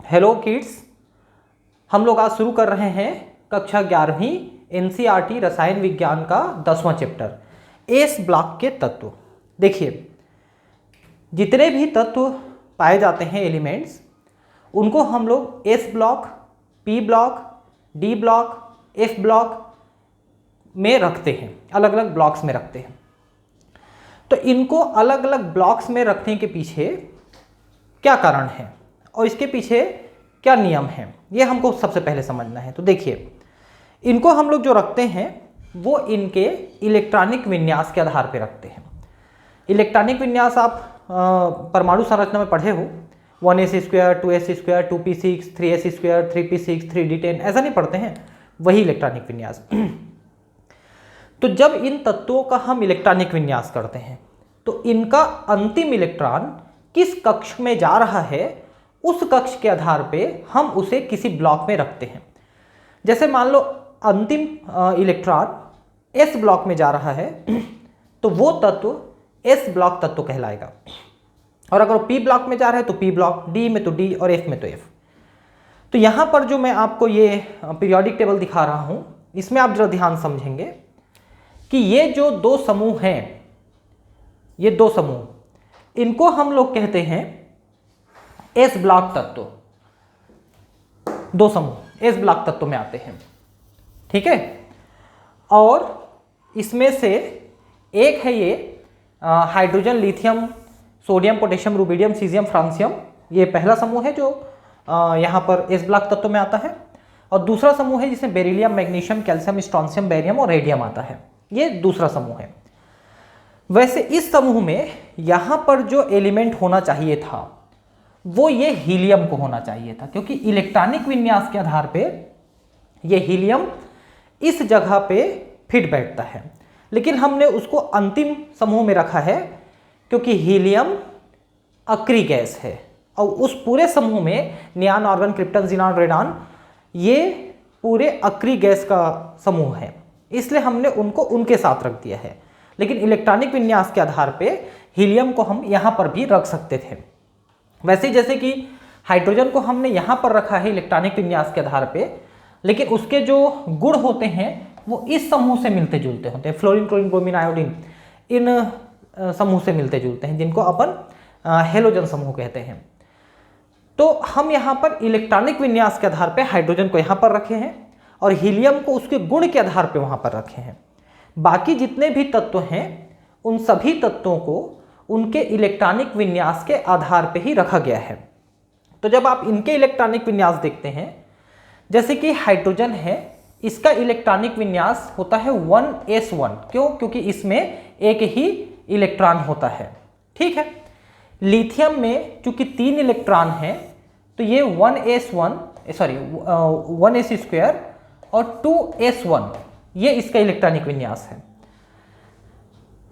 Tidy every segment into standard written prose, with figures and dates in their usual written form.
Hello kids, हम लोग आज शुरू कर रहे हैं कक्षा 11वीं एनसीईआरटी रसायन विज्ञान का 10वां चैप्टर एस ब्लॉक के तत्व। देखिए, जितने भी तत्व पाए जाते हैं एलिमेंट्स, उनको हम लोग S block, P block, D block, F block में रखते हैं, अलग अलग ब्लॉक्स में रखते हैं। तो इनको अलग अलग ब्लॉक्स में रखने के पीछे क्या कारण है और इसके पीछे क्या नियम है, ये हमको सबसे पहले समझना है। तो देखिए, इनको हम लोग जो रखते हैं वो इनके इलेक्ट्रॉनिक विन्यास के आधार पर रखते हैं। इलेक्ट्रॉनिक विन्यास आप परमाणु संरचना में पढ़े हो, 1s², 2s², 2p6, 3s², 3p6, 3d10, ऐसा नहीं पढ़ते हैं, वही इलेक्ट्रॉनिक विन्यास। तो जब इन तत्वों का हम इलेक्ट्रॉनिक विन्यास करते हैं तो इनका अंतिम इलेक्ट्रॉन किस कक्ष में जा रहा है, उस कक्ष के आधार पे हम उसे किसी ब्लॉक में रखते हैं। जैसे मान लो अंतिम इलेक्ट्रॉन एस ब्लॉक में जा रहा है तो वो तत्व एस ब्लॉक तत्व कहलाएगा, और अगर पी ब्लॉक में जा रहा है तो पी ब्लॉक, डी में तो डी और एफ में तो एफ। तो यहाँ पर जो मैं आपको ये पीरियोडिक टेबल दिखा रहा हूँ, इसमें आप जरा ध्यान समझेंगे कि ये जो दो समूह हैं, ये दो समूह, इनको हम लोग कहते हैं एस ब्लॉक तत्व। दो समूह एस ब्लॉक तत्व में आते हैं, ठीक है। और इसमें से एक है ये hydrogen, lithium, sodium, potassium, rubidium, caesium, francium. ये पहला समूह है जो यहाँ पर एस ब्लॉक तत्व में आता है। और दूसरा समूह है जिसमें beryllium, magnesium, calcium, strontium, barium और रेडियम आता है। ये दूसरा समूह है। वैसे इस समूह में यहाँ पर जो एलिमेंट होना चाहिए था वो ये हीलियम को होना चाहिए था, क्योंकि इलेक्ट्रॉनिक विन्यास के आधार पे ये हीलियम इस जगह पे फिट बैठता है। लेकिन हमने उसको अंतिम समूह में रखा है क्योंकि हीलियम अक्री गैस है, और उस पूरे समूह में neon, argon, krypton, xenon, radon, ये पूरे अक्री गैस का समूह है, इसलिए हमने उनको उनके साथ रख दिया है। लेकिन इलेक्ट्रॉनिक विन्यास के आधार पे हीलियम को हम यहाँ पर भी रख सकते थे। वैसे जैसे कि हाइड्रोजन को हमने यहाँ पर रखा है इलेक्ट्रॉनिक विन्यास के आधार पे, लेकिन उसके जो गुण होते हैं वो इस समूह से मिलते जुलते होते हैं। फ्लोरीन, क्लोरीन, ब्रोमीन, आयोडीन, इन समूह से मिलते जुलते हैं, जिनको अपन हेलोजन समूह कहते हैं। तो हम यहाँ पर इलेक्ट्रॉनिक विन्यास के आधार पर हाइड्रोजन को यहाँ पर रखे हैं और हीलियम को उसके गुण के आधार पर वहाँ पर रखे हैं। बाकी जितने भी तत्व हैं उन सभी तत्वों को उनके इलेक्ट्रॉनिक विन्यास के आधार पे ही रखा गया है। तो जब आप इनके इलेक्ट्रॉनिक विन्यास देखते हैं, जैसे कि हाइड्रोजन है, इसका इलेक्ट्रॉनिक विन्यास होता है 1s1। क्यों? क्योंकि इसमें एक ही इलेक्ट्रॉन होता है, ठीक है। लिथियम में चूंकि 3 इलेक्ट्रॉन हैं तो ये 1s² और 2s1, ये इसका इलेक्ट्रॉनिक विन्यास है।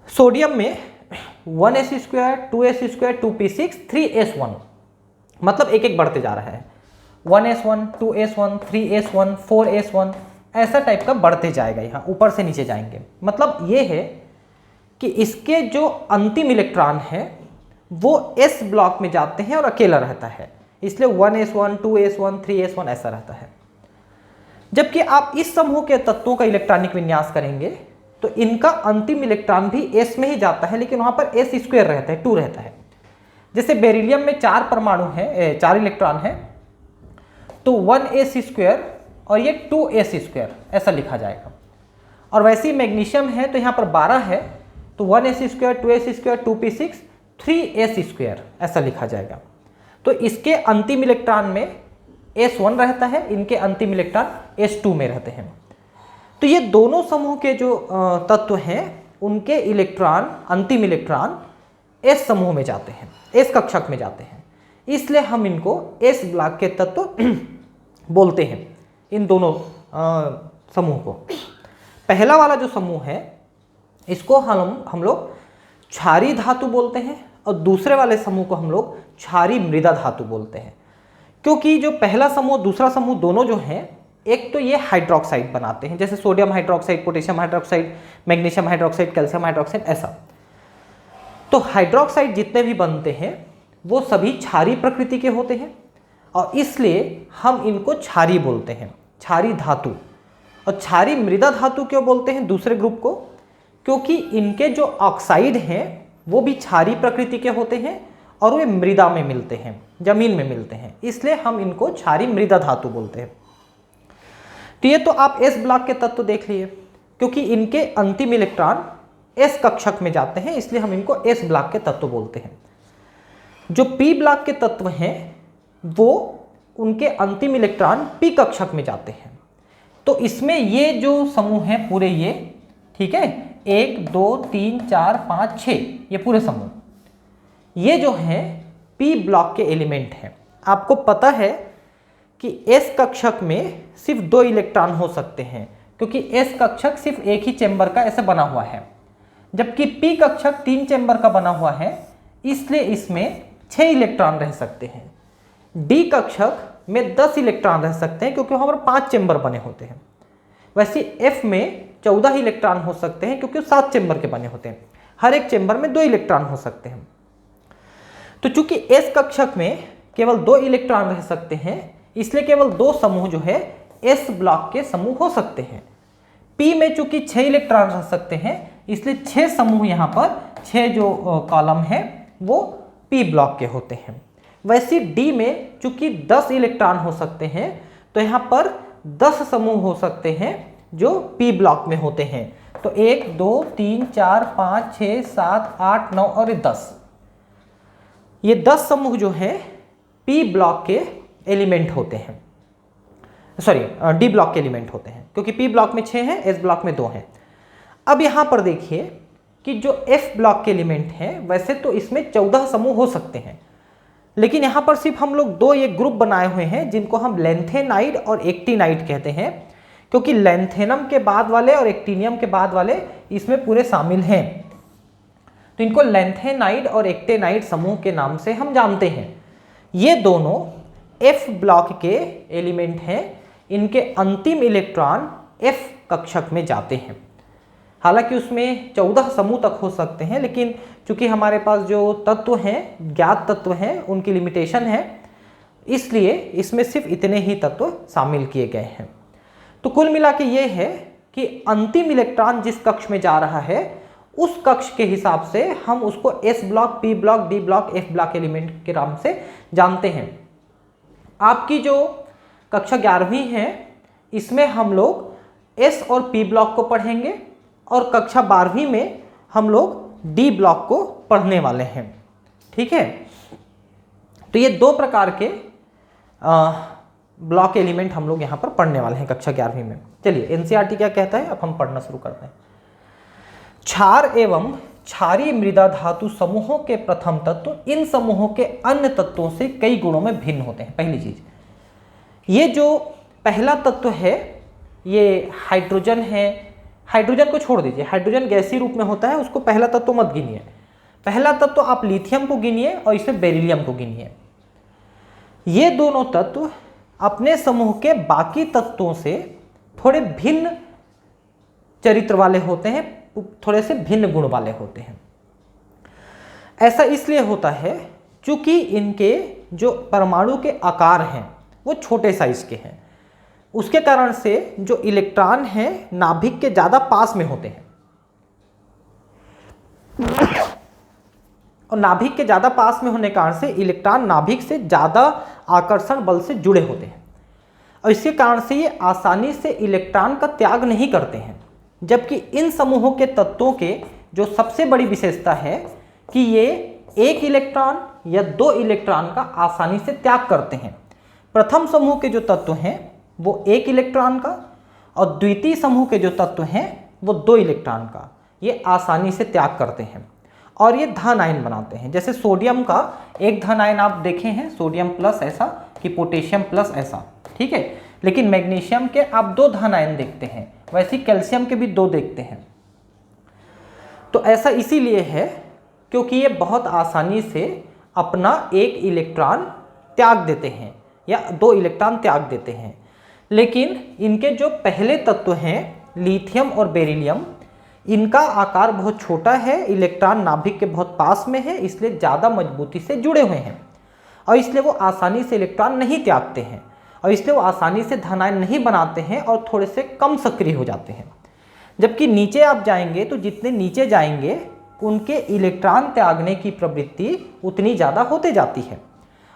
सोडियम में 1s², 2s², 2p6, 3s1, मतलब एक एक बढ़ते जा रहा है। 1s1, 2s1, 3s1, 4s1, ऐसा टाइप का बढ़ते जाएगा, यहाँ ऊपर से नीचे जाएंगे। मतलब ये है कि इसके जो अंतिम इलेक्ट्रॉन है वो s ब्लॉक में जाते हैं और अकेला रहता है, इसलिए 1s1, 2s1, 3s1 ऐसा रहता है। जबकि आप इस समूह के तत्वों का इलेक्ट्रॉनिक विन्यास करेंगे तो इनका अंतिम इलेक्ट्रॉन भी s में ही जाता है, लेकिन वहां पर s² रहता है, 2 रहता है। जैसे बेरिलियम में 4 परमाणु हैं, 4 इलेक्ट्रॉन हैं, तो 1s² और ये 2s², ऐसा लिखा जाएगा। और वैसे ही मैग्नीशियम है तो यहाँ पर 12 है, तो 1s², 2s², 2p6, 3s², ऐसा लिखा जाएगा। तो इसके अंतिम इलेक्ट्रॉन में s1 रहता है, इनके अंतिम इलेक्ट्रॉन s2 में रहते हैं। तो ये दोनों समूह के जो तत्व हैं उनके इलेक्ट्रॉन, अंतिम इलेक्ट्रॉन s समूह में जाते हैं, s कक्षक में जाते हैं, इसलिए हम इनको s ब्लॉक के तत्व बोलते हैं, इन दोनों समूह को। पहला वाला जो समूह है इसको हम लोग क्षारीय धातु बोलते हैं, और दूसरे वाले समूह को हम लोग क्षारीय मृदा धातु बोलते हैं। क्योंकि जो पहला समूह, दूसरा समूह दोनों जो हैं, एक तो ये हाइड्रोक्साइड बनाते हैं, जैसे sodium hydroxide, potassium hydroxide, magnesium hydroxide, calcium hydroxide, ऐसा। तो हाइड्रोक्साइड जितने भी बनते हैं वो सभी क्षारीय प्रकृति के होते हैं, और इसलिए हम इनको क्षारीय बोलते हैं, क्षारीय धातु। और क्षारीय मृदा धातु क्यों बोलते हैं दूसरे ग्रुप को? क्योंकि इनके जो ऑक्साइड हैं वो भी क्षारीय प्रकृति के होते हैं और वे मृदा में मिलते हैं, जमीन में मिलते हैं, इसलिए हम इनको क्षारीय मृदा धातु बोलते हैं। तो ये तो आप एस ब्लॉक के तत्व देख लिए, क्योंकि इनके अंतिम इलेक्ट्रॉन एस कक्षक में जाते हैं, इसलिए हम इनको एस ब्लॉक के तत्व बोलते हैं। जो पी ब्लॉक के तत्व हैं वो उनके अंतिम इलेक्ट्रॉन पी कक्षक में जाते हैं। तो इसमें ये जो समूह हैं पूरे ये, ठीक है, 1 2 3 4 5 6 ये पूरे समूह, ये जो हैं पी ब्लॉक के एलिमेंट हैं। आपको पता है कि एस कक्षक में सिर्फ 2 इलेक्ट्रॉन हो सकते हैं, क्योंकि एस कक्षक सिर्फ एक ही चेंबर का ऐसे बना हुआ है, जबकि पी कक्षक 3 चेंबर का बना हुआ है, इसलिए इसमें 6 इलेक्ट्रॉन रह सकते हैं। डी कक्षक में 10 इलेक्ट्रॉन रह सकते हैं, क्योंकि हमारे 5 चेंबर बने होते हैं। वैसे एफ में 14 इलेक्ट्रॉन हो सकते हैं, क्योंकि 7 चेंबर के बने होते हैं। हर एक चेंबर में 2 इलेक्ट्रॉन हो सकते हैं। तो चूंकि एस कक्षक में केवल 2 इलेक्ट्रॉन रह सकते हैं, इसलिए केवल 2 समूह जो है एस ब्लॉक के समूह हो सकते हैं। पी में चूंकि 6 इलेक्ट्रॉन रह सकते हैं, इसलिए 6 समूह यहाँ पर 6 जो कॉलम है वो पी ब्लॉक के होते हैं। वैसे डी में चूंकि 10 इलेक्ट्रॉन हो सकते हैं, तो यहाँ पर 10 समूह हो सकते हैं जो पी ब्लॉक में होते हैं। तो 1 2 3 4 5 6 7 8 9 और 10, ये 10 समूह जो है पी ब्लॉक के एलिमेंट होते हैं, सॉरी डी ब्लॉक के एलिमेंट होते हैं, क्योंकि पी ब्लॉक में 6 हैं, एस ब्लॉक में 2 हैं। अब यहाँ पर देखिए कि जो एफ ब्लॉक के एलिमेंट हैं, वैसे तो इसमें 14 समूह हो सकते हैं, लेकिन यहाँ पर सिर्फ हम लोग 2 एक ग्रुप बनाए हुए हैं जिनको हम लैंथेनाइड और एक्टिनाइड कहते हैं, क्योंकि लैंथेनम के बाद वाले और एक्टिनियम के बाद वाले इसमें पूरे शामिल हैं। तो इनको लैंथेनाइड और एक्टिनाइड समूह के नाम से हम जानते हैं। ये दोनों एफ ब्लॉक के एलिमेंट हैं, इनके अंतिम इलेक्ट्रॉन एफ कक्षक में जाते हैं। हालांकि उसमें 14 समूह तक हो सकते हैं, लेकिन चूंकि हमारे पास जो तत्व हैं, ज्ञात तत्व हैं, उनकी लिमिटेशन है, इसलिए इसमें सिर्फ इतने ही तत्व शामिल किए गए हैं। तो कुल मिला के ये है कि अंतिम इलेक्ट्रॉन जिस कक्ष में जा रहा है उस कक्ष के हिसाब से हम उसको S block, P block, D block, F block element के नाम से जानते हैं। आपकी जो कक्षा 11वीं है इसमें हम लोग एस और पी ब्लॉक को पढ़ेंगे और कक्षा 12वीं में हम लोग डी ब्लॉक को पढ़ने वाले हैं। ठीक है, तो ये 2 प्रकार के ब्लॉक एलिमेंट हम लोग यहाँ पर पढ़ने वाले हैं कक्षा 11वीं में। चलिए एनसीईआरटी क्या कहता है, अब हम पढ़ना शुरू करते हैं। क्षार एवं क्षारीय मृदा धातु समूहों के प्रथम तत्व इन समूहों के अन्य तत्वों से कई गुणों में भिन्न होते हैं। पहली चीज, ये जो पहला तत्व है ये हाइड्रोजन है। हाइड्रोजन को छोड़ दीजिए, हाइड्रोजन गैसीय रूप में होता है, उसको पहला तत्व मत गिनिए। पहला तत्व आप लिथियम को गिनिए और इसमें बेरिलियम को गिनिए। ये दोनों तत्व अपने समूह के बाकी तत्वों से थोड़े भिन्न चरित्र वाले होते हैं, थोड़े से भिन्न गुण वाले होते हैं। ऐसा इसलिए होता है क्योंकि इनके जो परमाणु के आकार हैं वो छोटे साइज के हैं, उसके कारण से जो इलेक्ट्रॉन हैं नाभिक के ज्यादा पास में होते हैं और नाभिक के ज्यादा पास में होने के कारण से इलेक्ट्रॉन नाभिक से ज्यादा आकर्षण बल से जुड़े होते हैं और इसके कारण से ये आसानी से इलेक्ट्रॉन का त्याग नहीं करते हैं। जबकि इन समूहों के तत्वों के जो सबसे बड़ी विशेषता है कि ये 1 इलेक्ट्रॉन या 2 इलेक्ट्रॉन का आसानी से त्याग करते हैं। प्रथम समूह के जो तत्व हैं वो 1 इलेक्ट्रॉन का और द्वितीय समूह के जो तत्व हैं वो 2 इलेक्ट्रॉन का ये आसानी से त्याग करते हैं और ये धन आयन बनाते हैं। जैसे सोडियम का एक धन आयन आप देखे हैं, सोडियम प्लस ऐसा कि पोटेशियम प्लस ऐसा, ठीक है, लेकिन मैग्नीशियम के आप 2 धन आयन देखते हैं, वैसे ही कैल्शियम के भी 2 देखते हैं। तो ऐसा इसीलिए है क्योंकि ये बहुत आसानी से अपना 1 इलेक्ट्रॉन त्याग देते हैं या 2 इलेक्ट्रॉन त्याग देते हैं। लेकिन इनके जो पहले तत्व हैं लिथियम और बेरिलियम, इनका आकार बहुत छोटा है, इलेक्ट्रॉन नाभिक के बहुत पास में है, इसलिए ज़्यादा मजबूती से जुड़े हुए हैं और इसलिए वो आसानी से इलेक्ट्रॉन नहीं त्यागते हैं और इसलिए वो आसानी से धन आयन नहीं बनाते हैं और थोड़े से कम सक्रिय हो जाते हैं। जबकि नीचे आप जाएंगे तो जितने नीचे जाएंगे उनके इलेक्ट्रॉन त्यागने की प्रवृत्ति उतनी ज़्यादा होते जाती है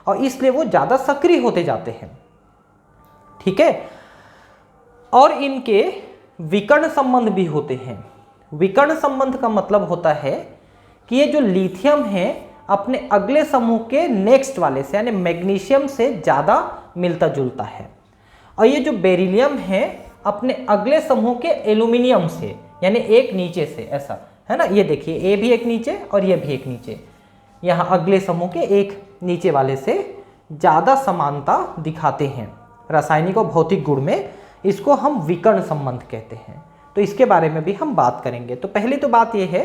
और इसलिए वो ज़्यादा सक्रिय होते जाते हैं। ठीक है, और इनके विकर्ण संबंध भी होते हैं। विकर्ण संबंध का मतलब होता है कि ये जो लिथियम है अपने अगले समूह के नेक्स्ट वाले से यानी मैग्नीशियम से ज़्यादा मिलता जुलता है, और ये जो बेरिलियम है अपने अगले समूह के एल्यूमिनियम से यानी एक नीचे से, ऐसा है ना। ये देखिए ए भी एक नीचे और ये भी एक नीचे, यहाँ अगले समूह के एक नीचे वाले से ज़्यादा समानता दिखाते हैं रासायनिक और भौतिक गुण में। इसको हम विकर्ण संबंध कहते हैं, तो इसके बारे में भी हम बात करेंगे। तो पहली तो बात यह है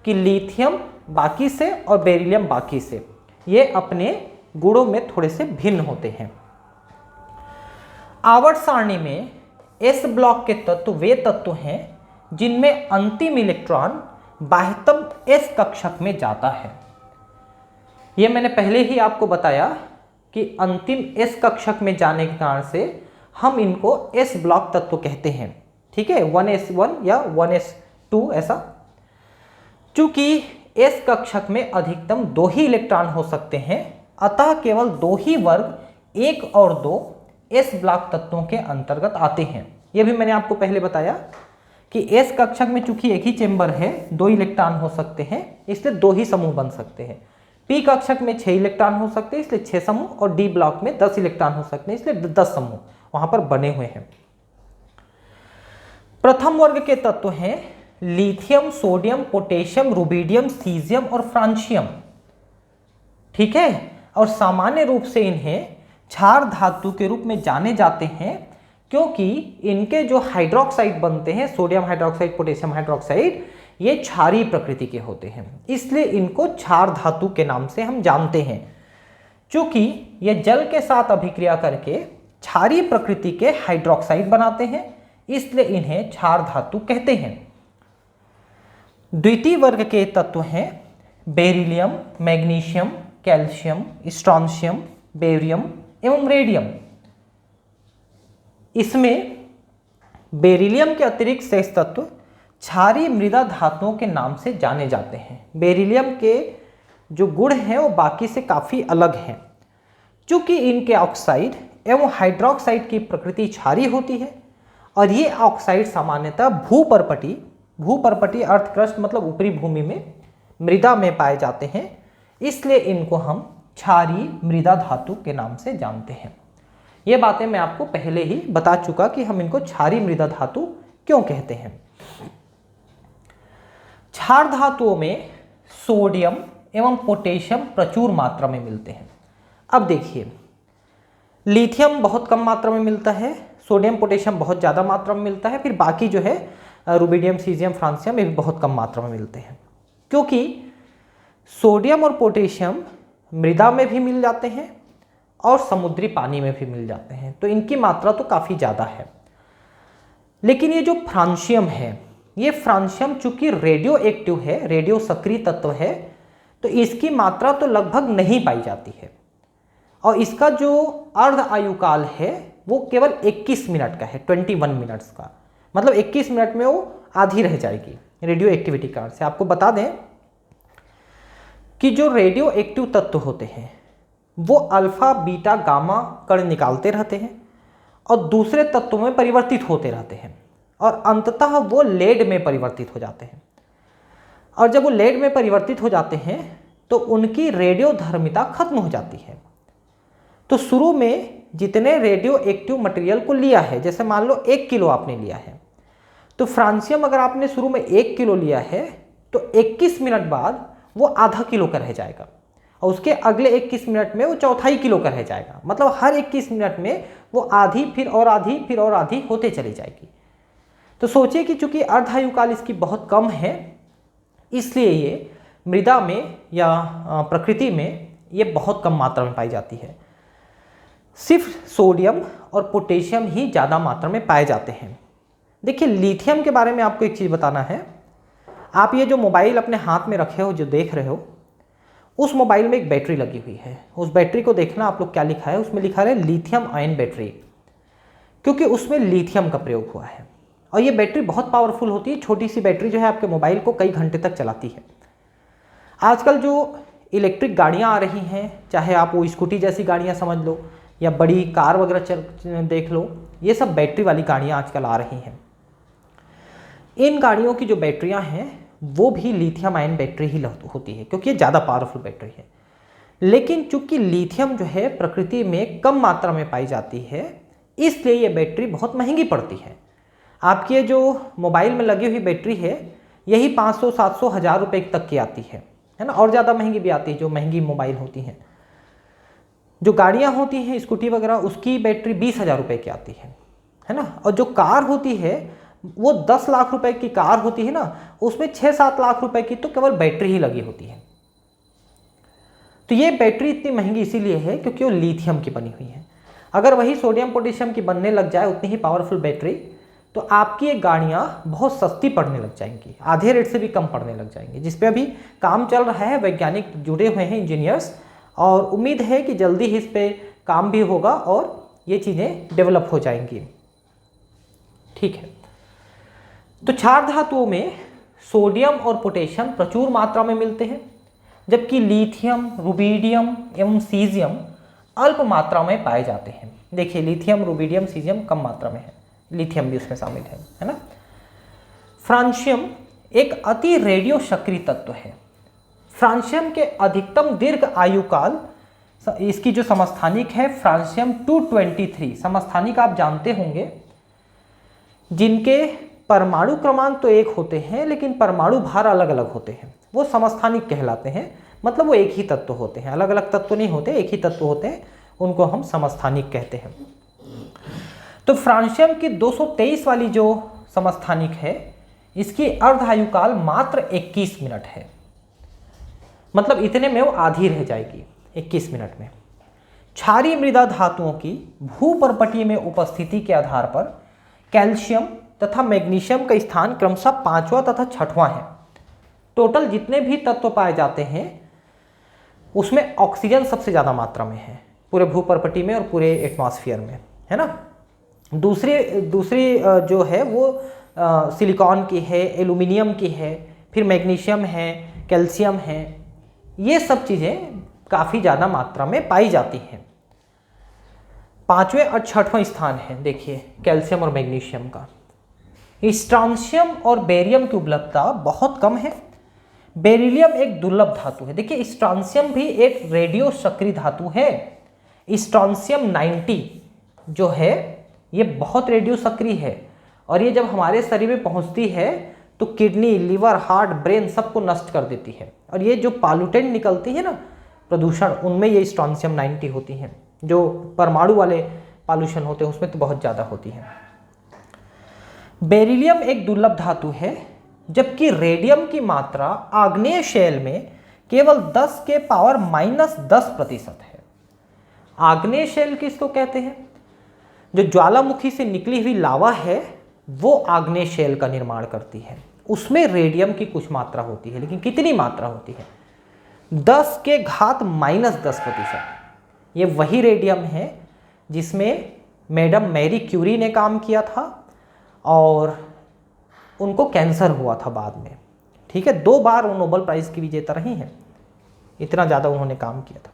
कि लिथियम बाकी से और बेरिलियम बाकी से ये अपने गुणों में थोड़े से भिन्न होते हैं। आवर्त सारणी में एस ब्लॉक के तत्व वे तत्व हैं जिनमें अंतिम इलेक्ट्रॉन बाह्यतम एस कक्षक में जाता है। ये मैंने पहले ही आपको बताया कि अंतिम एस कक्षक में जाने के कारण से हम इनको एस ब्लॉक तत्व कहते हैं। ठीक है, 1s1 या 1s2 ऐसा। चूंकि एस कक्षक में अधिकतम 2 ही इलेक्ट्रॉन हो सकते हैं, अतः केवल 2 ही वर्ग 1 और 2 एस ब्लॉक तत्वों के अंतर्गत आते हैं। यह भी मैंने आपको पहले बताया कि एस कक्षक में चूंकि एक ही चेंबर है, 2 इलेक्ट्रॉन हो सकते हैं, इसलिए 2 ही समूह बन सकते हैं। पी कक्षक में 6 इलेक्ट्रॉन हो सकते हैं, इसलिए 6 समूह, और डी ब्लॉक में 10 इलेक्ट्रॉन हो सकते हैं, इसलिए 10 समूह वहां पर बने हुए हैं। प्रथम वर्ग के तत्व हैं lithium, sodium, potassium, rubidium, caesium और फ्रांशियम। ठीक है, और सामान्य रूप से इन्हें क्षार धातु के रूप में जाने जाते हैं क्योंकि इनके जो हाइड्रोक्साइड बनते हैं, सोडियम हाइड्रोक्साइड, पोटेशियम हाइड्रोक्साइड, ये क्षारीय प्रकृति के होते हैं, इसलिए इनको क्षार धातु के नाम से हम जानते हैं। चूंकि ये जल के साथ अभिक्रिया करके क्षारीय प्रकृति के हाइड्रोक्साइड बनाते हैं, इसलिए इन्हें क्षार धातु कहते हैं। द्वितीय वर्ग के तत्व हैं beryllium, magnesium, calcium, strontium, barium एवं रेडियम। इसमें बेरिलियम के अतिरिक्त शेष तत्व क्षारीय मृदा धातुओं के नाम से जाने जाते हैं। बेरिलियम के जो गुण हैं वो बाकी से काफ़ी अलग हैं। चूँकि इनके ऑक्साइड एवं हाइड्रोक्साइड की प्रकृति क्षारीय होती है और ये ऑक्साइड सामान्यतः भूपर्पटी अर्थक्रस्ट मतलब ऊपरी भूमि में मृदा में पाए जाते हैं, इसलिए इनको हम क्षारीय मृदा धातु के नाम से जानते हैं। ये बातें मैं आपको पहले ही बता चुका कि हम इनको क्षारीय मृदा धातु क्यों कहते हैं। क्षार धातुओं में सोडियम एवं पोटेशियम प्रचुर मात्रा में मिलते हैं। अब देखिए, लिथियम बहुत कम मात्रा में मिलता है, सोडियम पोटेशियम बहुत ज़्यादा मात्रा में मिलता है, फिर बाकी जो है रुबिडियम, सीजियम, फ्रांसियम ये भी बहुत कम मात्रा में मिलते हैं। क्योंकि सोडियम और पोटेशियम मृदा में भी मिल जाते हैं और समुद्री पानी में भी मिल जाते हैं, तो इनकी मात्रा तो काफ़ी ज़्यादा है। लेकिन ये जो फ्रांशियम है, ये फ्रांशियम चूंकि रेडियो एक्टिव है, रेडियो सक्रिय तत्व है, तो इसकी मात्रा तो लगभग नहीं पाई जाती है और इसका जो अर्ध आयुकाल है वो केवल 21 मिनट का है, 21 मिनट्स का, मतलब 21 मिनट में वो आधी रह जाएगी रेडियो एक्टिविटी कारण से। आपको बता दें कि जो रेडियो एक्टिव तत्व होते हैं वो अल्फा, बीटा, गामा कण निकालते रहते हैं और दूसरे तत्वों में परिवर्तित होते रहते हैं और अंततः वो लेड में परिवर्तित हो जाते हैं। और जब वो लेड में परिवर्तित हो जाते हैं तो उनकी रेडियो धर्मिता खत्म हो जाती है। तो शुरू में जितने रेडियो एक्टिव मटेरियल को लिया है, जैसे मान लो 1 किलो आपने लिया है, तो फ्रांसियम अगर आपने शुरू में 1 किलो लिया है तो 21 मिनट बाद वो आधा किलो का रह जाएगा और उसके अगले 21 मिनट में वो चौथाई किलो का रह जाएगा। मतलब हर 21 मिनट में वो आधी, फिर और आधी, फिर और आधी होते चली जाएगी। तो सोचिए कि चूंकि अर्धायुकाल इसकी बहुत कम है, इसलिए ये मृदा में या प्रकृति में ये बहुत कम मात्रा में पाई जाती है। सिर्फ सोडियम और पोटेशियम ही ज़्यादा मात्रा में पाए जाते हैं। देखिए, लिथियम के बारे में आपको एक चीज़ बताना है। आप ये जो मोबाइल अपने हाथ में रखे हो, जो देख रहे हो, उस मोबाइल में एक बैटरी लगी हुई है, उस बैटरी को देखना आप लोग क्या लिखा है, उसमें लिखा है लिथियम आयन बैटरी, क्योंकि उसमें लिथियम का प्रयोग हुआ है और ये बैटरी बहुत पावरफुल होती है। छोटी सी बैटरी जो है आपके मोबाइल को कई घंटे तक चलाती है। आजकल जो इलेक्ट्रिक गाड़ियाँ आ रही हैं, चाहे आप वो स्कूटी जैसी गाड़ियाँ समझ लो या बड़ी कार वगैरह देख लो, ये सब बैटरी वाली गाड़ियाँ आजकल आ रही हैं। इन गाड़ियों की जो बैटरियाँ हैं वो भी लिथियम आयन बैटरी ही होती है, क्योंकि ये ज़्यादा पावरफुल बैटरी है। लेकिन चूंकि लिथियम जो है प्रकृति में कम मात्रा में पाई जाती है, इसलिए ये बैटरी बहुत महंगी पड़ती है। आपकी ये जो मोबाइल में लगी हुई बैटरी है यही 500, 700, 1000 रुपये तक की आती है ना, और ज़्यादा महंगी भी आती है जो महंगी मोबाइल होती हैं। जो गाड़ियाँ होती हैं स्कूटी वगैरह, उसकी बैटरी 20,000 रुपये की आती है ना। और जो कार होती है वो 10 लाख रुपए की कार होती है ना, उसमें 6-7 लाख रुपए की तो केवल बैटरी ही लगी होती है। तो ये बैटरी इतनी महंगी इसीलिए है क्योंकि वो लिथियम की बनी हुई है। अगर वही सोडियम पोटेशियम की बनने लग जाए उतनी ही पावरफुल बैटरी, तो आपकी ये गाड़ियाँ बहुत सस्ती पड़ने लग जाएंगी, आधे रेट से भी कम पड़ने लग जाएंगी, जिस पे अभी काम चल रहा है। वैज्ञानिक जुड़े हुए हैं, इंजीनियर्स, और उम्मीद है कि जल्दी ही इस पे काम भी होगा और ये चीज़ें डेवलप हो जाएंगी। ठीक है, तो क्षार धातुओं में सोडियम और पोटेशियम प्रचुर मात्रा में मिलते हैं, जबकि लिथियम, रुबिडियम एवं सीजियम अल्प मात्रा में पाए जाते हैं। देखिए लिथियम, रुबिडियम, सीजियम कम मात्रा में है, लिथियम भी उसमें शामिल है ना। फ्रांशियम एक अति रेडियो सक्रिय तत्व है। फ्रांशियम के अधिकतम दीर्घ आयु काल, इसकी जो समस्थानिक है फ्रांशियम 223, समस्थानिक आप जानते होंगे, जिनके परमाणु क्रमांक तो एक होते हैं लेकिन परमाणु भार अलग अलग होते हैं, वो समस्थानिक कहलाते हैं। मतलब वो एक ही तत्व होते हैं, अलग अलग तत्व नहीं होते, एक ही तत्व होते हैं, उनको हम समस्थानिक कहते हैं। तो फ्रांशियम की 223 वाली जो समस्थानिक है, इसकी अर्ध आयु काल मात्र 21 मिनट है। मतलब इतने में वो आधी रह जाएगी 21 मिनट में। क्षारीय मृदा धातुओं की भूपर्पटीय में उपस्थिति के आधार पर कैल्शियम तथा मैग्नीशियम का स्थान क्रमशः 5वां तथा 6वां है। टोटल जितने भी तत्व पाए जाते हैं उसमें ऑक्सीजन सबसे ज़्यादा मात्रा में है पूरे भूपर्पटी में और पूरे एटमॉस्फेयर में, है ना। दूसरी जो है वो सिलिकॉन की है, एल्यूमिनियम की है, फिर मैग्नीशियम है, कैल्शियम है, ये सब चीज़ें काफ़ी ज़्यादा मात्रा में पाई जाती हैं। 5वें और 6वां स्थान है देखिए कैल्शियम और मैग्नीशियम का। स्ट्रांशियम और बेरियम की उपलब्धता बहुत कम है। बेरिलियम एक दुर्लभ धातु है। देखिए स्ट्रांशियम भी एक रेडियो सक्रिय धातु है। स्ट्रांशियम 90 जो है ये बहुत रेडियो सक्रिय है और ये जब हमारे शरीर में पहुंचती है तो किडनी, लिवर, हार्ट, ब्रेन सबको नष्ट कर देती है। और ये जो पॉल्यूटेंट निकलती है ना प्रदूषण, उनमें ये स्ट्रांशियम 90 होती हैं। जो परमाणु वाले पॉल्यूशन होते हैं उसमें तो बहुत ज़्यादा होती है। बेरिलियम एक दुर्लभ धातु है, जबकि रेडियम की मात्रा आग्नेय शैल में केवल 10 के पावर -10% है। आग्नेय शैल किसको कहते हैं? जो ज्वालामुखी से निकली हुई लावा है वो आग्नेय शैल का निर्माण करती है। उसमें रेडियम की कुछ मात्रा होती है, लेकिन कितनी मात्रा होती है? 10 के घात -10%। ये वही रेडियम है जिसमें मैडम मैरी क्यूरी ने काम किया था और उनको कैंसर हुआ था बाद में। ठीक है, 2 बार वो नोबेल प्राइज की विजेता रही हैं, इतना ज़्यादा उन्होंने काम किया था।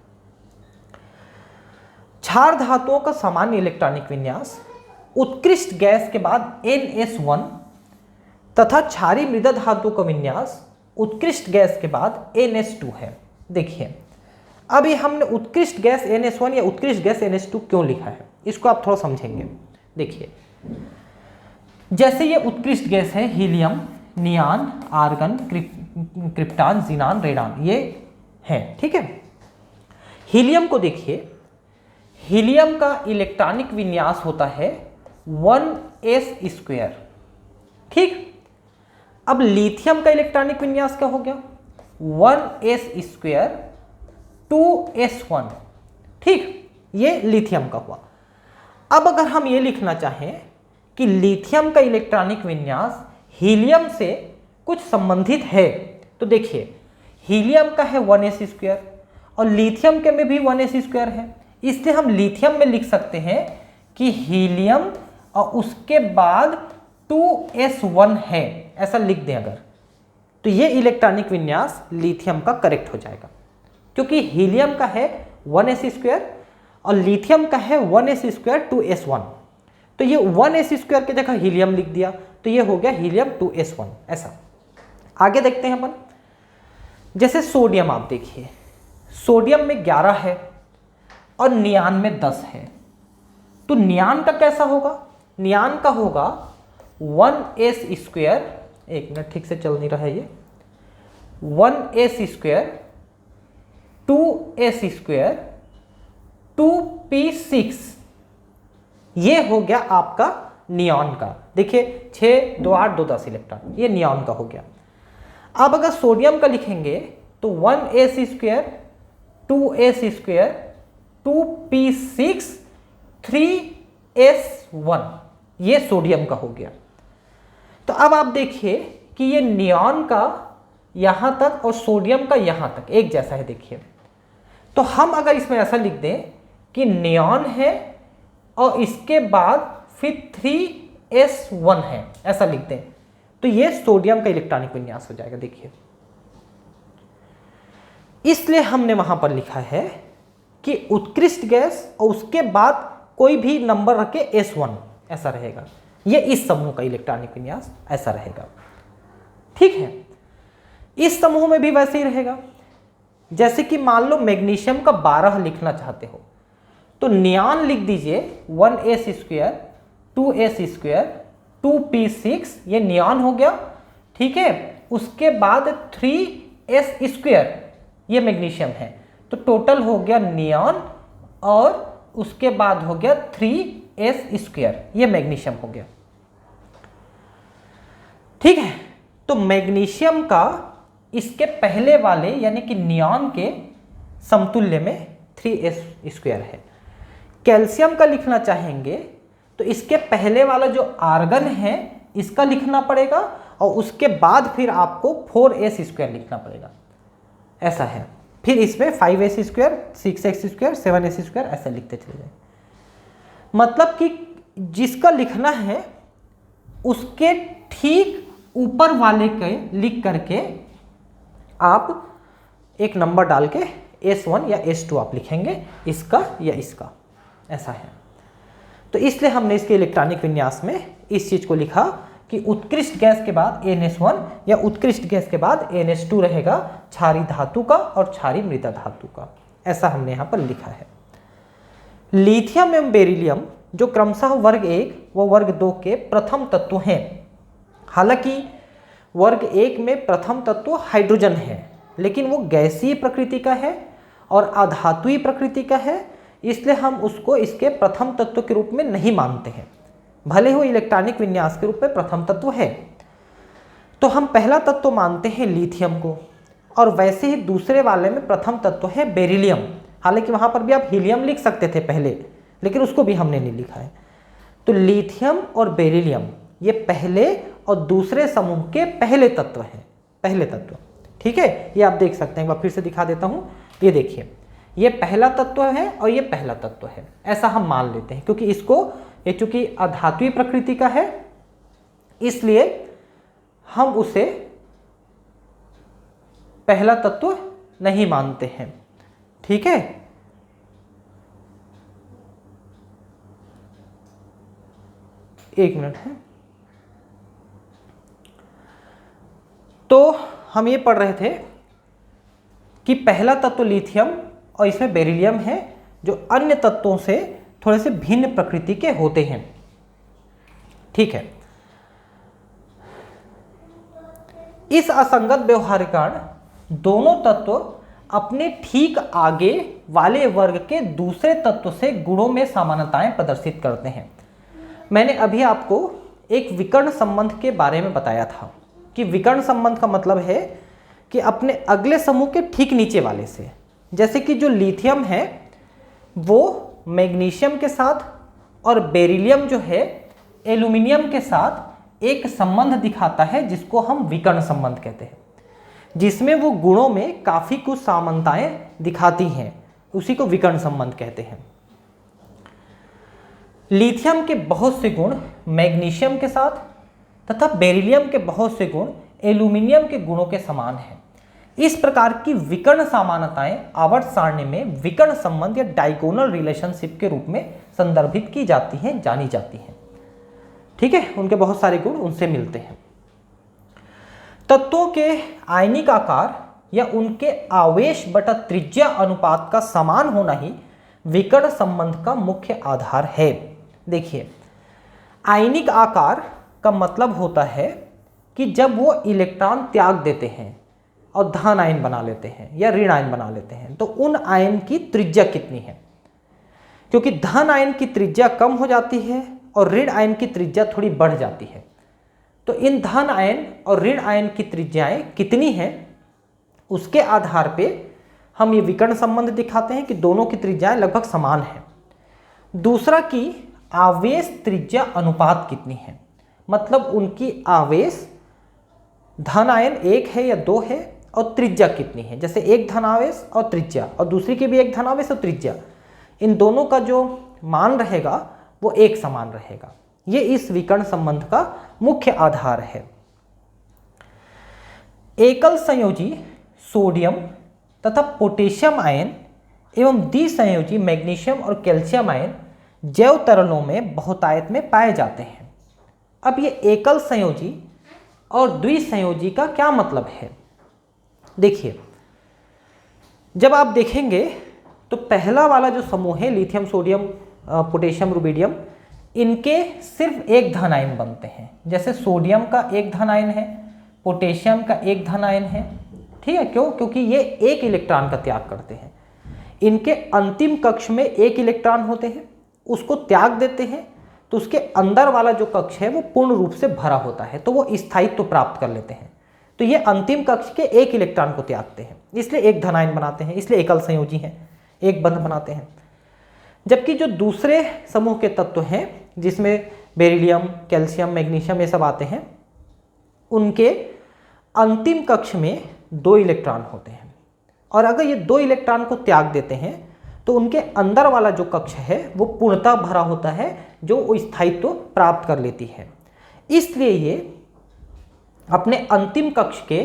क्षार धातुओं का सामान्य इलेक्ट्रॉनिक विन्यास उत्कृष्ट गैस के बाद NS1 तथा क्षारीय मृदा धातु का विन्यास उत्कृष्ट गैस के बाद NS2 है। देखिए अब ये हमने उत्कृष्ट गैस NS1 या उत्कृष्ट गैस NS2 क्यों लिखा है, इसको आप थोड़ा समझेंगे। देखिए जैसे ये उत्कृष्ट गैस है helium, नियान, argon, krypton, xenon, radon, ये हैं। ठीक है, हीलियम को देखिए, हीलियम का इलेक्ट्रॉनिक विन्यास होता है 1s²। ठीक, अब लिथियम का इलेक्ट्रॉनिक विन्यास क्या हो गया? 1s² 2s1। ठीक, ये लिथियम का हुआ। अब अगर हम ये लिखना चाहें कि लिथियम का इलेक्ट्रॉनिक विन्यास हीलियम से कुछ संबंधित है, तो देखिए हीलियम का है 1s², और लिथियम के में भी 1s² है, इसलिए हम लिथियम में लिख सकते हैं कि हीलियम और उसके बाद 2s1 है, ऐसा लिख दें अगर, तो ये इलेक्ट्रॉनिक विन्यास लिथियम का करेक्ट हो जाएगा, क्योंकि हीलियम का है 1s² और लिथियम का है 1s² 2s1, तो ये 1s² की जगह हीलियम लिख दिया, तो ये हो गया हीलियम 2s1। ऐसा आगे देखते हैं अपन, जैसे सोडियम, आप देखिए सोडियम में 11 है और नियान में 10 है, तो नियान का कैसा होगा? नियान का होगा 1s², एक मिनट ठीक से चल नहीं रहा है ये, 1s², 2s², 2p6, ये हो गया आपका नियॉन का। देखिए 6 2 8 2 10 इलेक्ट्रॉन, ये नियॉन का हो गया। अब अगर सोडियम का लिखेंगे तो 1s², 2s², 2p6, 3s1, ये सोडियम का हो गया। तो अब आप देखिए कि ये नियॉन का यहां तक और सोडियम का यहां तक एक जैसा है। देखिए, तो हम अगर इसमें ऐसा लिख दें कि नियॉन है और इसके बाद फिर 3s1 है, ऐसा लिख दें, तो ये सोडियम का इलेक्ट्रॉनिक विन्यास हो जाएगा। देखिए, इसलिए हमने वहां पर लिखा है कि उत्कृष्ट गैस और उसके बाद कोई भी नंबर रख के s1, ऐसा रहेगा। ये इस समूह का इलेक्ट्रॉनिक विन्यास ऐसा रहेगा। ठीक है, इस समूह में भी वैसे ही रहेगा। जैसे कि मान लो मैग्नीशियम का 12 लिखना चाहते हो, तो नियॉन लिख दीजिए 1s², 2s², 2p6, ये नियॉन हो गया। ठीक है, उसके बाद 3s², ये मैग्नीशियम है, तो टोटल हो गया नियॉन और उसके बाद हो गया 3s², ये मैग्नीशियम हो गया। ठीक है, तो मैग्नीशियम का इसके पहले वाले यानी कि नियॉन के समतुल्य में 3s² है। कैल्शियम का लिखना चाहेंगे तो इसके पहले वाला जो आर्गन है इसका लिखना पड़ेगा और उसके बाद फिर आपको 4s² लिखना पड़ेगा, ऐसा है। फिर इसमें 5s², 6s², 7s², ऐसा लिखते चले जाए। मतलब कि जिसका लिखना है उसके ठीक ऊपर वाले के लिख करके आप एक नंबर डाल के s1 या s2 आप लिखेंगे, इसका या इसका, ऐसा है। तो इसलिए हमने इसके इलेक्ट्रॉनिक विन्यास में इस चीज को लिखा कि उत्कृष्ट गैस के बाद NS1 या उत्कृष्ट गैस के बाद NS2 रहेगा, क्षारीय धातु का और क्षारीय मृदा धातु का, ऐसा हमने यहाँ पर लिखा है। लिथियम एवं बेरिलियम जो क्रमशः वर्ग 1 व वर्ग 2 के प्रथम तत्व हैं। हालांकि वर्ग 1 में प्रथम तत्व हाइड्रोजन है, लेकिन वो गैसीय प्रकृति का है और अधातुई प्रकृति का है, इसलिए हम उसको इसके प्रथम तत्व के रूप में नहीं मानते हैं, भले ही वो इलेक्ट्रॉनिक विन्यास के रूप में प्रथम तत्व है। तो हम पहला तत्व मानते हैं लिथियम को, और वैसे ही दूसरे वाले में प्रथम तत्व है बेरिलियम। हालांकि वहां पर भी आप हीलियम लिख सकते थे पहले, लेकिन उसको भी हमने नहीं लिखा है। तो लिथियम और बेरिलियम ये पहले और दूसरे समूह के पहले तत्व हैं, पहले तत्व। ठीक है, ये आप देख सकते हैं, एक बार फिर से दिखा देता हूं। ये देखिए, ये पहला तत्व है और ये पहला तत्व है, ऐसा हम मान लेते हैं, क्योंकि इसको ये चूंकि अधातुई प्रकृति का है इसलिए हम उसे पहला तत्व नहीं मानते हैं। ठीक है, एक मिनट है। तो हम ये पढ़ रहे थे कि पहला तत्व लिथियम और इसमें बेरिलियम है, जो अन्य तत्वों से थोड़े से भिन्न प्रकृति के होते हैं। ठीक है, इस असंगत व्यवहार के कारण दोनों तत्व अपने ठीक आगे वाले वर्ग के दूसरे तत्व से गुणों में समानताएं प्रदर्शित करते हैं। मैंने अभी आपको एक विकर्ण संबंध के बारे में बताया था कि विकर्ण संबंध का मतलब है कि अपने अगले समूह के ठीक नीचे वाले से, जैसे कि जो लिथियम है वो मैग्नीशियम के साथ और बेरिलियम जो है एल्यूमिनियम के साथ एक संबंध दिखाता है, जिसको हम विकर्ण संबंध कहते हैं। जिसमें वो गुणों में काफ़ी कुछ समानताएं दिखाती हैं, उसी को विकर्ण संबंध कहते हैं। लिथियम के बहुत से गुण मैग्नीशियम के साथ तथा बेरिलियम के बहुत से गुण एल्यूमिनियम के गुणों के समान हैं। इस प्रकार की विकर्ण समानताएं आवर्त सारणी में विकर्ण संबंध या डायगोनल रिलेशनशिप के रूप में संदर्भित की जाती हैं, जानी जाती हैं। ठीक है, उनके बहुत सारे गुण उनसे मिलते हैं। तत्वों के आयनिक आकार या उनके आवेश बटा त्रिज्या अनुपात का समान होना ही विकर्ण संबंध का मुख्य आधार है। देखिए, आयनिक आकार का मतलब होता है कि जब वो इलेक्ट्रॉन त्याग देते हैं और धन आयन बना लेते हैं या ऋण आयन बना लेते हैं, तो उन आयन की त्रिज्या कितनी है। क्योंकि धन आयन की त्रिज्या कम हो जाती है और ऋण आयन की त्रिज्या थोड़ी बढ़ जाती है, तो इन धन आयन और ऋण आयन की त्रिज्याएं कितनी हैं, उसके आधार पे हम ये विकर्ण संबंध दिखाते हैं कि दोनों की त्रिज्याएं लगभग समान हैं। दूसरा कि आवेश त्रिज्या अनुपात कितनी है, मतलब उनकी आवेश धन आयन एक है या दो है और त्रिज्या कितनी है। जैसे एक धन आवेश और त्रिज्या और दूसरी की भी एक धन आवेश और त्रिज्या, इन दोनों का जो मान रहेगा वो एक समान रहेगा। ये इस विकर्ण संबंध का मुख्य आधार है। एकल संयोजी सोडियम तथा पोटेशियम आयन एवं द्विसंयोजी मैग्नीशियम और कैल्शियम आयन जैव तरलों में बहुतायत में पाए जाते हैं। अब ये एकल संयोजी और द्विसंयोजी का क्या मतलब है। देखिए, जब आप देखेंगे तो पहला वाला जो समूह है लिथियम, सोडियम, पोटेशियम, रुबिडियम, इनके सिर्फ एक धन आयन बनते हैं। जैसे सोडियम का एक धन आयन है, पोटेशियम का एक धन आयन है। ठीक है, क्यों? क्योंकि ये एक इलेक्ट्रॉन का त्याग करते हैं। इनके अंतिम कक्ष में एक इलेक्ट्रॉन होते हैं, उसको त्याग देते हैं तो उसके अंदर वाला जो कक्ष है वो पूर्ण रूप से भरा होता है, तो वो स्थायित्व प्राप्त कर लेते हैं। तो ये अंतिम कक्ष के एक इलेक्ट्रॉन को त्यागते हैं, इसलिए एक धन आयन बनाते हैं, इसलिए एकल संयोजी हैं, एक बंध बनाते हैं। जबकि जो दूसरे समूह के तत्व हैं जिसमें बेरिलियम, कैल्शियम, मैग्नीशियम ये सब आते हैं, उनके अंतिम कक्ष में दो इलेक्ट्रॉन होते हैं और अगर ये दो इलेक्ट्रॉन को त्याग देते हैं तो उनके अंदर वाला जो कक्ष है वो पूर्णतः भरा होता है, जो स्थायित्व प्राप्त कर लेती है। इसलिए ये अपने अंतिम कक्ष के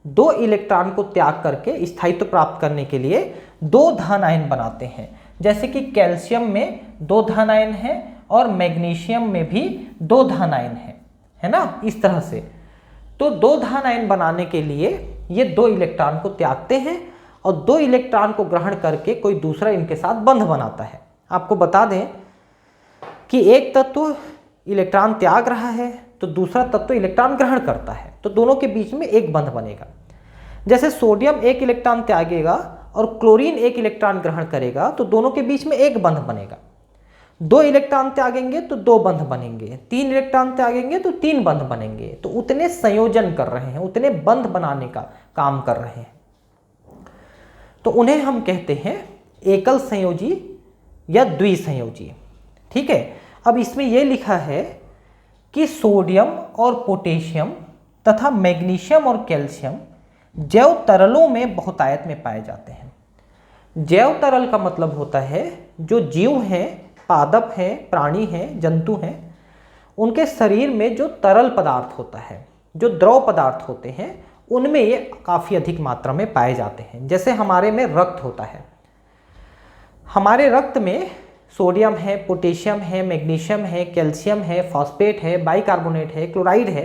दो इलेक्ट्रॉन को त्याग करके स्थायित्व प्राप्त करने के लिए दो धन आयन बनाते हैं। जैसे कि कैल्शियम में दो धन आयन है और मैग्नीशियम में भी दो धन आयन है ना, इस तरह से। तो दो धन आयन बनाने के लिए ये दो इलेक्ट्रॉन को त्यागते हैं और दो इलेक्ट्रॉन को ग्रहण करके कोई दूसरा इनके साथ बंध बनाता है। आपको बता दें कि एक तत्व इलेक्ट्रॉन त्याग रहा है तो दूसरा तत्व इलेक्ट्रॉन ग्रहण करता है, तो दोनों के बीच में एक बंध बनेगा। जैसे सोडियम एक इलेक्ट्रॉन त्यागेगा और क्लोरीन एक इलेक्ट्रॉन ग्रहण करेगा तो दोनों के बीच में एक बंध बनेगा। दो इलेक्ट्रॉन त्यागेंगे तो दो बंध बनेंगे, तीन इलेक्ट्रॉन त्यागेंगे तो तीन बंध बनेंगे। तो उतने संयोजन कर रहे हैं, उतने बंध बनाने का काम कर रहे हैं, तो उन्हें हम कहते हैं एकल संयोजी या द्विसंयोजी। ठीक है, अब इसमें यह लिखा है कि सोडियम और पोटेशियम तथा मैग्नीशियम और कैल्शियम जैव तरलों में बहुतायत में पाए जाते हैं। जैव तरल का मतलब होता है जो जीव हैं, पादप हैं, प्राणी हैं, जंतु हैं, उनके शरीर में जो तरल पदार्थ होता है, जो द्रव पदार्थ होते हैं, उनमें ये काफ़ी अधिक मात्रा में पाए जाते हैं। जैसे हमारे में रक्त होता है, हमारे रक्त में सोडियम है, पोटेशियम है, मैग्नीशियम है, कैल्शियम है, फॉस्फेट है, बाइकार्बोनेट है, क्लोराइड है,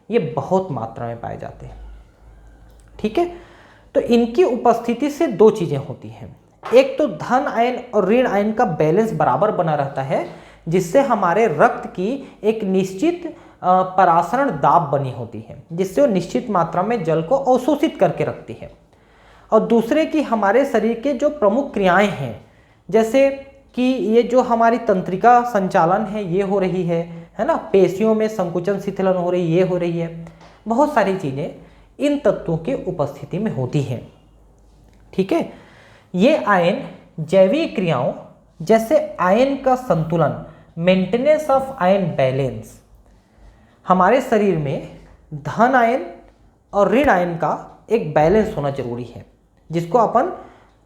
ये बहुत मात्रा में पाए जाते हैं। ठीक है, तो इनकी उपस्थिति से दो चीज़ें होती हैं। एक तो धन आयन और ऋण आयन का बैलेंस बराबर बना रहता है, जिससे हमारे रक्त की एक निश्चित परासरण दाब बनी होती है, जिससे वो निश्चित मात्रा में जल को अवशोषित करके रखती है। और दूसरे की हमारे शरीर के जो प्रमुख क्रियाएं हैं, जैसे कि ये जो हमारी तंत्रिका संचालन है ये हो रही है ना, पेशियों में संकुचन शिथिलन हो रही, ये हो रही है, बहुत सारी चीज़ें इन तत्वों के उपस्थिति में होती हैं। ठीक है, ये आयन जैविक क्रियाओं जैसे आयन का संतुलन, मेंटेनेंस ऑफ आयन बैलेंस, हमारे शरीर में धन आयन और ऋण आयन का एक बैलेंस होना जरूरी है, जिसको अपन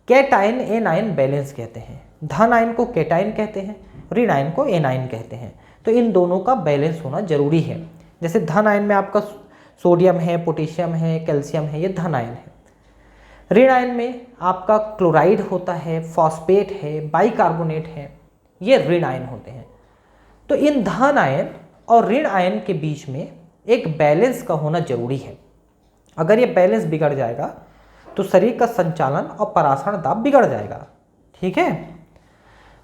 कैटायन एनायन बैलेंस कहते हैं। धन आयन को कैटायन कहते हैं, ऋण आयन को एनायन कहते हैं। तो इन दोनों का बैलेंस होना जरूरी है। जैसे धन आयन में आपका सोडियम है, पोटेशियम है, कैल्शियम है, ये धन आयन है। ऋण आयन में आपका क्लोराइड होता है, फॉस्फेट है, बाइकार्बोनेट है, ये ऋण आयन होते हैं। तो इन धन आयन और ऋण आयन के बीच में एक बैलेंस का होना जरूरी है। अगर ये बैलेंस बिगड़ जाएगा तो शरीर का संचालन और परासरण दाब बिगड़ जाएगा। ठीक है।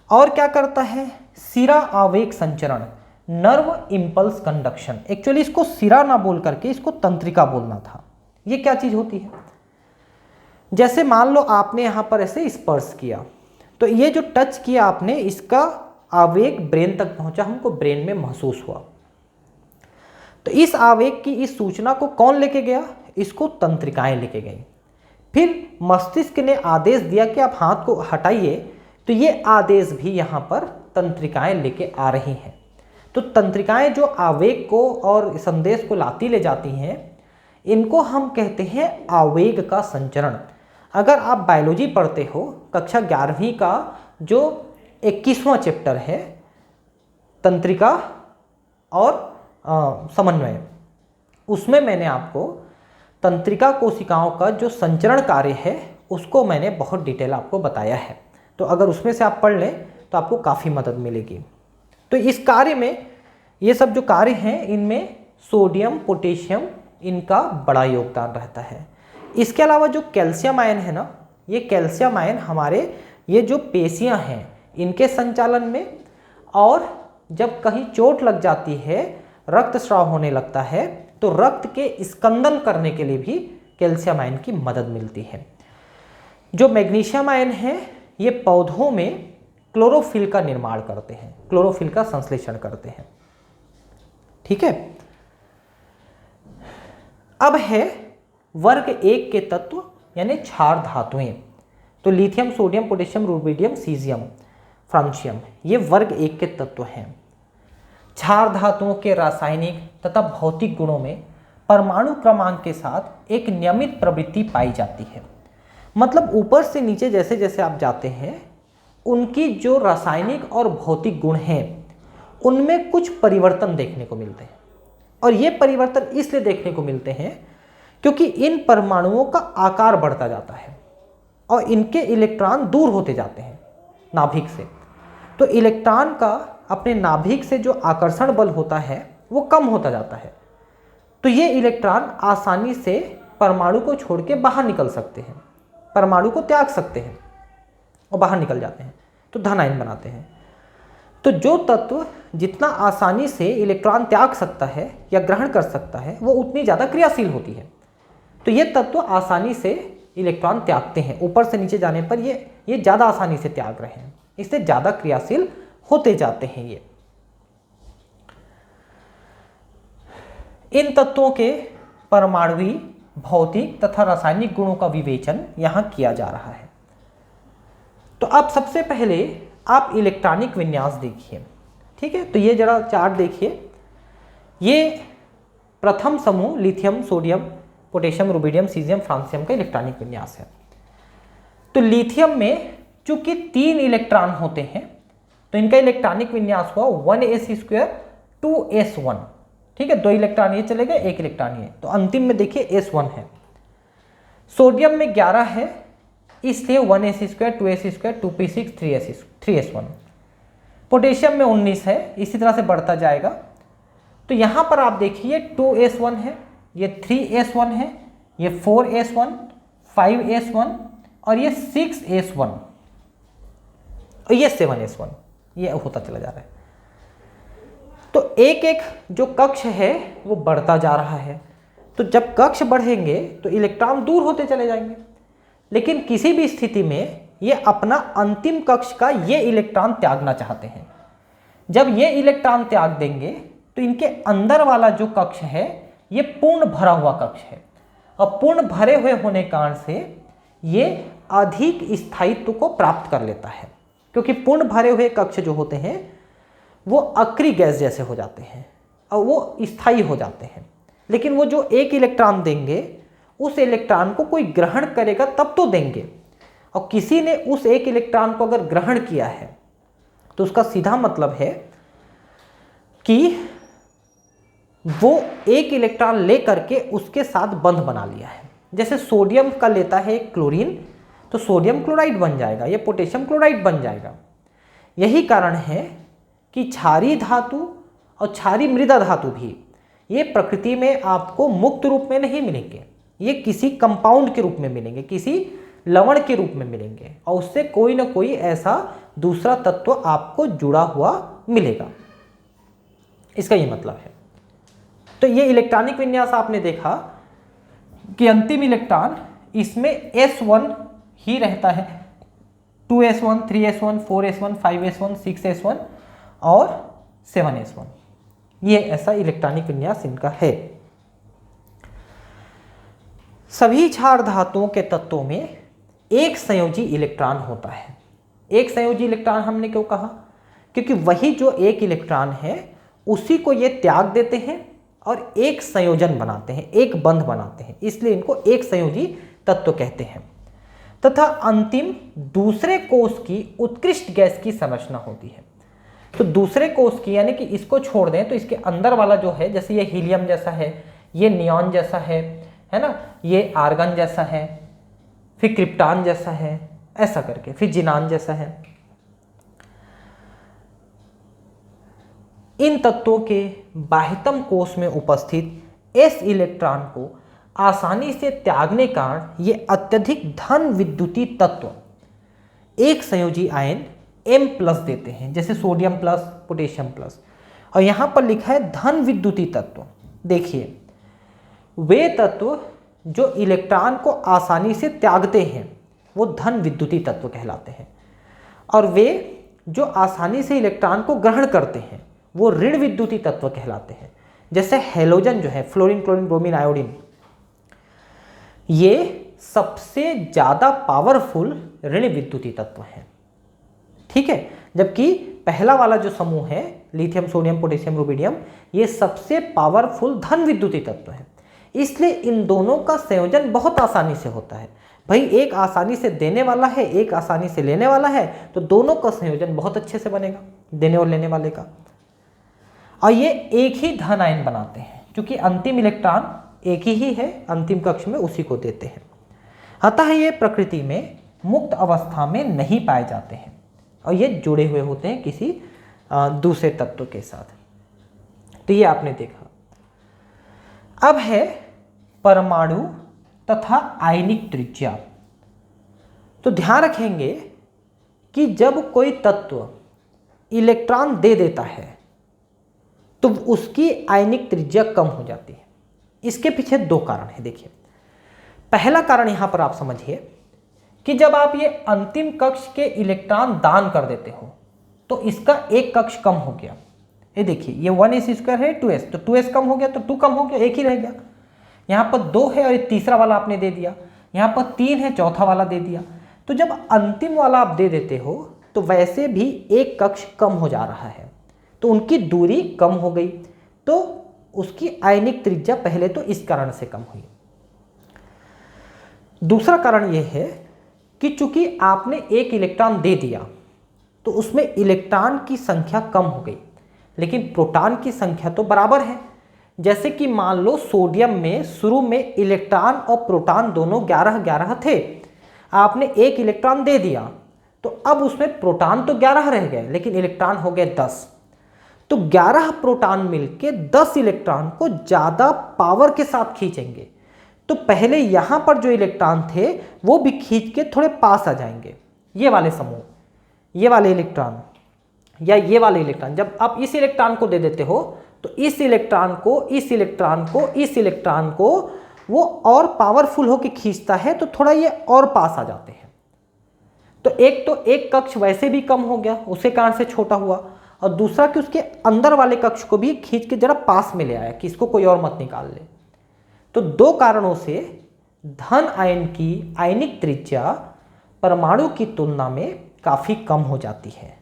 और क्या करता है, सिरा आवेग संचरण, नर्व इंपल्स कंडक्शन। एक्चुअली इसको सिरा ना बोल करके इसको तंत्रिका बोलना था। ये क्या चीज होती है, जैसे मान लो आपने यहां पर ऐसे स्पर्श किया, तो ये जो टच किया आपने, इसका आवेग ब्रेन तक पहुंचा, हमको ब्रेन में महसूस हुआ। तो इस आवेग की इस सूचना को कौन लेके गया, इसको तंत्रिकाएं लेके गई। फिर मस्तिष्क ने आदेश दिया कि आप हाथ को हटाइए, तो ये आदेश भी यहाँ पर तंत्रिकाएं लेके आ रही हैं। तो तंत्रिकाएं जो आवेग को और संदेश को लाती ले जाती हैं, इनको हम कहते हैं आवेग का संचरण। अगर आप बायोलॉजी पढ़ते हो, कक्षा 11वीं का जो 21वां चैप्टर है, तंत्रिका और समन्वय, उसमें मैंने आपको तंत्रिका कोशिकाओं का जो संचरण कार्य है उसको मैंने बहुत डिटेल आपको बताया है। तो अगर उसमें से आप पढ़ लें तो आपको काफ़ी मदद मिलेगी। तो इस कार्य में, ये सब जो कार्य हैं, इनमें सोडियम, पोटेशियम, इनका बड़ा योगदान रहता है। इसके अलावा जो कैल्शियम आयन है ना, ये कैल्शियम आयन हमारे ये जो पेशियां हैं इनके संचालन में, और जब कहीं चोट लग जाती है, रक्तस्राव होने लगता है, तो रक्त के स्कंदन करने के लिए भी कैल्शियम आयन की मदद मिलती है। जो मैग्नीशियम आयन है, ये पौधों में क्लोरोफिल का निर्माण करते हैं, क्लोरोफिल का संश्लेषण करते हैं। ठीक है। अब है वर्ग 1 के तत्व यानी क्षार धातुएं। तो lithium, sodium, potassium, rubidium, caesium, francium, ये वर्ग 1 के तत्व हैं। क्षार धातुओं के रासायनिक तथा भौतिक गुणों में परमाणु क्रमांक के साथ एक नियमित प्रवृत्ति पाई जाती है। मतलब ऊपर से नीचे जैसे जैसे आप जाते हैं, उनकी जो रासायनिक और भौतिक गुण हैं उनमें कुछ परिवर्तन देखने को मिलते हैं। और ये परिवर्तन इसलिए देखने को मिलते हैं क्योंकि इन परमाणुओं का आकार बढ़ता जाता है और इनके इलेक्ट्रॉन दूर होते जाते हैं नाभिक से। तो इलेक्ट्रॉन का अपने नाभिक से जो आकर्षण बल होता है वो कम होता जाता है। तो ये इलेक्ट्रॉन आसानी से परमाणु को छोड़ के बाहर निकल सकते हैं, परमाणु को त्याग सकते हैं और बाहर निकल जाते हैं, तो धन आयन बनाते हैं। तो जो तत्व जितना आसानी से इलेक्ट्रॉन त्याग सकता है या ग्रहण कर सकता है, वो उतनी ज़्यादा क्रियाशील होती है। तो ये तत्व आसानी से इलेक्ट्रॉन त्यागते हैं, ऊपर से नीचे जाने पर ये ज़्यादा आसानी से त्याग रहे हैं, इससे ज़्यादा क्रियाशील होते जाते हैं ये। इन तत्वों के परमाणुवी, भौतिक तथा रासायनिक गुणों का विवेचन यहाँ किया जा रहा है। तो अब सबसे पहले आप इलेक्ट्रॉनिक विन्यास देखिए। ठीक है। तो ये जरा चार्ट देखिए। ये प्रथम समूह lithium, sodium, potassium, rubidium, caesium, francium का इलेक्ट्रॉनिक विन्यास है। तो लिथियम में चूंकि 3 इलेक्ट्रॉन होते हैं, तो इनका इलेक्ट्रॉनिक विन्यास हुआ 1s2 2s1। ठीक है। 2 इलेक्ट्रॉन ये चले गए, 1 इलेक्ट्रॉन ये, तो अंतिम में देखिए s1 है। सोडियम में 11 है, इसलिए 1s2 2s2 2p6 3s1। Potassium में 19 है, इसी तरह से बढ़ता जाएगा। तो यहां पर आप देखिए 2s1 है, ये 3s1 है, ये 4s1, 5s1 और ये 6s1 और ये 7s1, ये होता चला जा रहा है। तो एक एक जो कक्ष है वो बढ़ता जा रहा है। तो जब कक्ष बढ़ेंगे तो इलेक्ट्रॉन दूर होते चले जाएंगे, लेकिन किसी भी स्थिति में ये अपना अंतिम कक्ष का ये इलेक्ट्रॉन त्यागना चाहते हैं। जब ये इलेक्ट्रॉन त्याग देंगे तो इनके अंदर वाला जो कक्ष है ये पूर्ण भरा हुआ कक्ष है, और पूर्ण भरे हुए होने के कारण से ये अधिक स्थायित्व को प्राप्त कर लेता है, क्योंकि पूर्ण भरे हुए कक्ष जो होते हैं वो अक्रिय गैस जैसे हो जाते हैं और वो स्थायी हो जाते हैं। लेकिन वो जो 1 इलेक्ट्रॉन देंगे उस इलेक्ट्रॉन को कोई ग्रहण करेगा तब तो देंगे, और किसी ने उस एक इलेक्ट्रॉन को अगर ग्रहण किया है तो उसका सीधा मतलब है कि वो एक इलेक्ट्रॉन ले करके उसके साथ बंध बना लिया है। जैसे सोडियम का लेता है क्लोरीन तो सोडियम क्लोराइड बन जाएगा, या पोटेशियम क्लोराइड बन जाएगा। यही कारण है कि क्षारीय धातु और क्षारीय मृदा धातु भी ये प्रकृति में आपको मुक्त रूप में नहीं मिलेंगे, ये किसी कंपाउंड के रूप में मिलेंगे, किसी लवण के रूप में मिलेंगे, और उससे कोई ना कोई ऐसा दूसरा तत्व आपको जुड़ा हुआ मिलेगा। इसका ये मतलब है। तो ये इलेक्ट्रॉनिक विन्यास आपने देखा कि अंतिम इलेक्ट्रॉन इसमें S1 ही रहता है, 2s1, 3s1, 4s1, 5s1, 6s1 और 7s1। ये ऐसा इलेक्ट्रॉनिक विन्यास इनका है। सभी क्षार धातुओं के तत्वों में एक संयोजी इलेक्ट्रॉन होता है। एक संयोजी इलेक्ट्रॉन हमने क्यों कहा? क्योंकि वही जो एक इलेक्ट्रॉन है उसी को ये त्याग देते हैं और एक संयोजन बनाते हैं, एक बंध बनाते हैं, इसलिए इनको एक संयोजी तत्व कहते हैं। तथा अंतिम दूसरे कोष की उत्कृष्ट गैस की संरचना होती है। तो दूसरे कोष की यानी कि इसको छोड़ दें तो इसके अंदर वाला जो है, जैसे ये हीलियम जैसा है, ये नियॉन जैसा है ना, ये आर्गन जैसा है, फिर क्रिप्टॉन जैसा है, ऐसा करके फिर जिनान जैसा है। इन तत्वों के बाह्यतम कोष में उपस्थित s इलेक्ट्रॉन को आसानी से त्यागने कारण ये अत्यधिक धन विद्युतीय तत्व एक संयोजी आयन M+ देते हैं, जैसे सोडियम प्लस, पोटेशियम प्लस। और यहाँ पर लिखा है धन विद्युतीय तत्व। देखिए, वे तत्व जो इलेक्ट्रॉन को आसानी से त्यागते हैं वो धन विद्युतीय तत्व कहलाते हैं, और वे जो आसानी से इलेक्ट्रॉन को ग्रहण करते हैं वो ऋण विद्युतीय तत्व कहलाते हैं। जैसे हैलोजन जो है, फ्लोरीन, क्लोरीन, ब्रोमीन, आयोडीन, ये सबसे ज़्यादा पावरफुल ऋण विद्युतीय तत्व हैं। ठीक है, जबकि पहला वाला जो समूह है लिथियम, सोडियम, पोटेशियम, रुबिडियम, ये सबसे पावरफुल धन विद्युतीय तत्व है। इसलिए इन दोनों का संयोजन बहुत आसानी से होता है। भाई एक आसानी से देने वाला है, एक आसानी से लेने वाला है, तो दोनों का संयोजन बहुत अच्छे से बनेगा, देने और लेने वाले का। और ये एक ही धन आयन बनाते हैं, क्योंकि अंतिम इलेक्ट्रॉन एक ही है, अंतिम कक्ष में उसी को देते हैं। अतः ये प्रकृति में मुक्त अवस्था में नहीं पाए जाते हैं और ये जुड़े हुए होते हैं किसी दूसरे तत्व के साथ। तो ये आपने देखा। अब है परमाणु तथा आयनिक त्रिज्या। तो ध्यान रखेंगे कि जब कोई तत्व इलेक्ट्रॉन दे देता है तो उसकी आयनिक त्रिज्या कम हो जाती है। इसके पीछे दो कारण हैं। देखिए, पहला कारण यहां पर आप समझिए कि जब आप ये अंतिम कक्ष के इलेक्ट्रॉन दान कर देते हो तो इसका एक कक्ष कम हो गया। ये देखिए, ये 1s² है, 2s, तो 2s कम हो गया तो 2 कम हो गया, एक ही रह गया। यहाँ पर 2 है और ये तीसरा वाला आपने दे दिया, यहाँ पर 3 है, चौथा वाला दे दिया। तो जब अंतिम वाला आप दे देते हो तो वैसे भी एक कक्ष कम हो जा रहा है, तो उनकी दूरी कम हो गई, तो उसकी आयनिक त्रिज्या पहले तो इस कारण से कम हुई। दूसरा कारण यह है कि चूंकि आपने एक इलेक्ट्रॉन दे दिया तो उसमें इलेक्ट्रॉन की संख्या कम हो गई, लेकिन प्रोटॉन की संख्या तो बराबर है। जैसे कि मान लो सोडियम में शुरू में इलेक्ट्रॉन और प्रोटॉन दोनों 11-11 थे, आपने एक इलेक्ट्रॉन दे दिया तो अब उसमें प्रोटॉन तो 11 रह गए लेकिन इलेक्ट्रॉन हो गए 10। तो 11 प्रोटॉन मिलके 10 इलेक्ट्रॉन को ज़्यादा पावर के साथ खींचेंगे, तो पहले यहाँ पर जो इलेक्ट्रॉन थे वो भी खींच के थोड़े पास आ जाएंगे। ये वाले समूह, ये वाले इलेक्ट्रॉन या ये वाले इलेक्ट्रॉन, जब आप इस इलेक्ट्रॉन को दे देते हो तो इस इलेक्ट्रॉन को, इस इलेक्ट्रॉन को, इस इलेक्ट्रॉन को वो और पावरफुल होकर खींचता है, तो थोड़ा ये और पास आ जाते हैं। तो एक कक्ष वैसे भी कम हो गया, उसके कारण से छोटा हुआ, और दूसरा कि उसके अंदर वाले कक्ष को भी खींच के जरा पास में ले आया कि इसको कोई और मत निकाल ले। तो दो कारणों से धन आयन की आयनिक त्रिज्या परमाणु की तुलना में काफ़ी कम हो जाती है,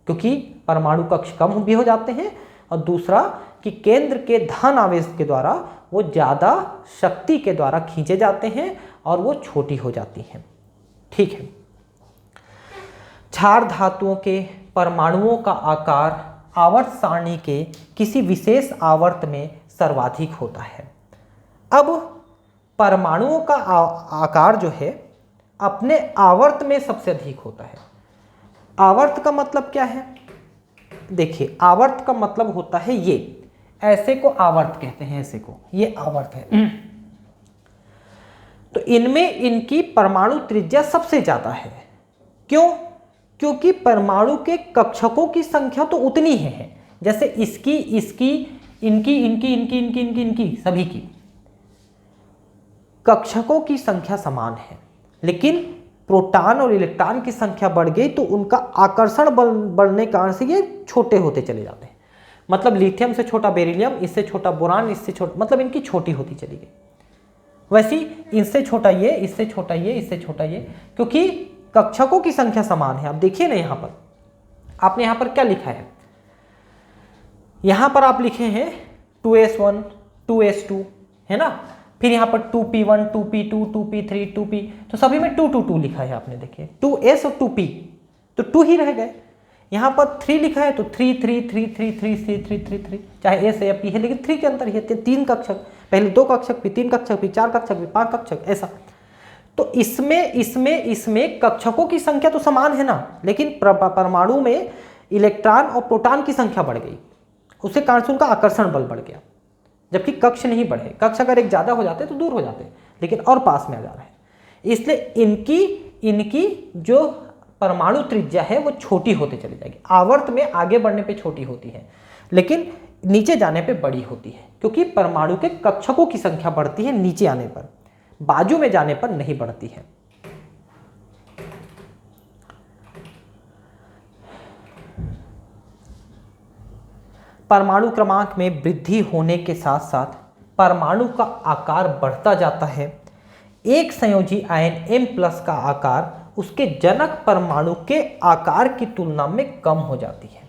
क्योंकि परमाणु कक्ष कम भी हो जाते हैं, और दूसरा कि केंद्र के धन आवेश के द्वारा वो ज़्यादा शक्ति के द्वारा खींचे जाते हैं और वो छोटी हो जाती हैं। ठीक है। क्षार धातुओं के परमाणुओं का आकार आवर्त सारणी के किसी विशेष आवर्त में सर्वाधिक होता है। अब परमाणुओं का आकार जो है अपने आवर्त में सबसे अधिक होता है। आवर्त का मतलब क्या है? देखिए, आवर्त का मतलब होता है ये, ऐसे को आवर्त कहते हैं, ऐसे को, ये आवर्त है। तो इनमें इनकी परमाणु त्रिज्या सबसे ज्यादा है। क्यों? क्योंकि परमाणु के कक्षकों की संख्या तो उतनी ही है, जैसे इसकी, इसकी, इनकी, इनकी, इनकी, इनकी, इनकी, इनकी, सभी की कक्षकों की संख्या समान है। लेकिन प्रोटॉन और इलेक्ट्रॉन की संख्या बढ़ गई तो उनका आकर्षण बल बढ़ने के कारण से ये छोटे होते चले जाते हैं। मतलब लिथियम से छोटा बेरिलियम, इससे छोटा बोरान, इससे छोटा, मतलब इनकी छोटी होती चली गई। वैसे इनसे छोटा ये, इससे छोटा ये, इससे छोटा ये, क्योंकि कक्षकों की संख्या समान है। आप देखिए ना, यहां पर आपने यहां पर क्या लिखा है, यहां पर आप लिखे हैं 2s1 2s2, है ना, फिर यहां पर 2p1 2p2 2p3 2p, तो सभी में 2 2 2 लिखा है। आपने देखिए 2s और 2p, तो 2 ही रह गए। यहां पर 3 लिखा है तो 3 3 3 3 3 3 3 3 3, चाहे s है या p है, लेकिन 3 के अंदर ही है। 3 कक्षक, पहले 2 कक्षक, फिर 3 कक्षक, फिर 4 कक्षक, फिर 5 कक्षक, ऐसा। तो इसमें कक्षकों की संख्या तो समान है ना, लेकिन परमाणु में इलेक्ट्रॉन और प्रोटॉन की संख्या बढ़ गई, उससे कारण से उनका आकर्षण बल बढ़ गया, जबकि कक्ष नहीं बढ़े। कक्ष अगर एक ज्यादा हो जाते तो दूर हो जाते, लेकिन और पास में आ जा रहा है, इसलिए इनकी जो परमाणु त्रिज्या है वो छोटी होते चली जाएगी। आवर्त में आगे बढ़ने पे छोटी होती है, लेकिन नीचे जाने पे बड़ी होती है, क्योंकि परमाणु के कक्षकों की संख्या बढ़ती है नीचे आने पर, बाजू में जाने पर नहीं बढ़ती है। परमाणु क्रमांक में वृद्धि होने के साथ साथ परमाणु का आकार बढ़ता जाता है। एक संयोजी आयन M+ का आकार उसके जनक परमाणु के आकार की तुलना में कम हो जाती है,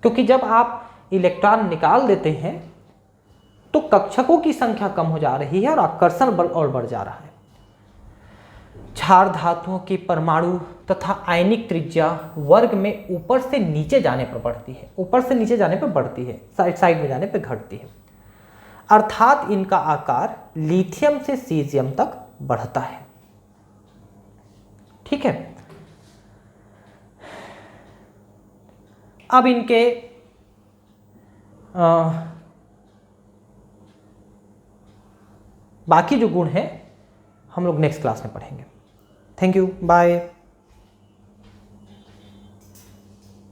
क्योंकि जब आप इलेक्ट्रॉन निकाल देते हैं तो कक्षकों की संख्या कम हो जा रही है और आकर्षण बल और बढ़ जा रहा है। क्षार धातुओं की परमाणु तथा आयनिक त्रिज्या वर्ग में ऊपर से नीचे जाने पर बढ़ती है, ऊपर से नीचे जाने पर बढ़ती है, साइड में जाने पर घटती है। अर्थात इनका आकार लिथियम से सीजियम तक बढ़ता है। ठीक है। अब इनके बाकी जो गुण हैं हम लोग नेक्स्ट क्लास में पढ़ेंगे। Thank you, bye.